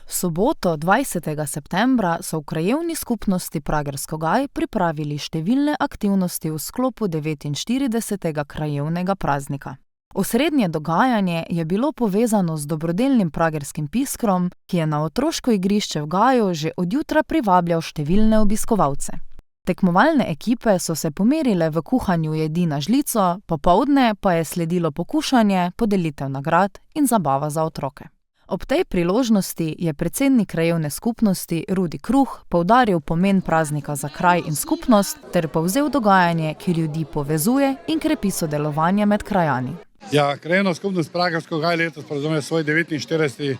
V soboto 20. septembra so v krajevni skupnosti Pragersko Gaj pripravili številne aktivnosti v sklopu 49. krajevnega praznika. Osrednje dogajanje je bilo povezano z dobrodelnim pragerskim piskrom, ki je na otroško igrišče v Gaju že od jutra privabljal številne obiskovalce. Tekmovalne ekipe so se pomerile v kuhanju jedi na žlico, popoldne pa je sledilo pokušanje, podelitev nagrad in zabava za otroke. Ob tej priložnosti je predsednik krajevne skupnosti Rudi Kruh poudaril pomen praznika za kraj in skupnost ter povzel dogajanje, ki ljudi povezuje in krepi sodelovanje med krajani. Ja, krajevna skupnost Pragersko Gaj letos praznuje svoj 49.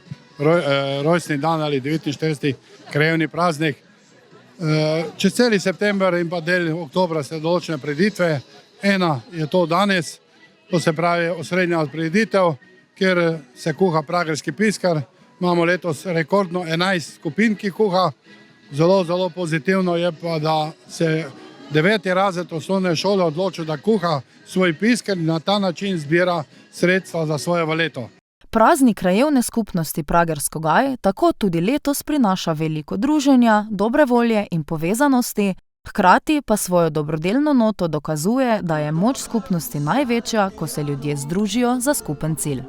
rojstni dan ali 49. krajevni praznik. Čez celi september in pa del oktobra se določene prireditve. Ena je to danes, to se pravi osrednja prireditev, kjer se kuha pragerski piskar. Imamo letos rekordno 11 skupin, ki kuha. Zelo pozitivno je pa, da se 9. razred osnovne šole odločil, da kuha svoj piskar in na ta način zbira sredstva za svoje leto. Praznik krajevne skupnosti Pragersko Gaj tako tudi letos prinaša veliko druženja, dobre volje in povezanosti, hkrati pa svojo dobrodelno noto dokazuje, da je moč skupnosti največja, ko se ljudje združijo za skupen cilj.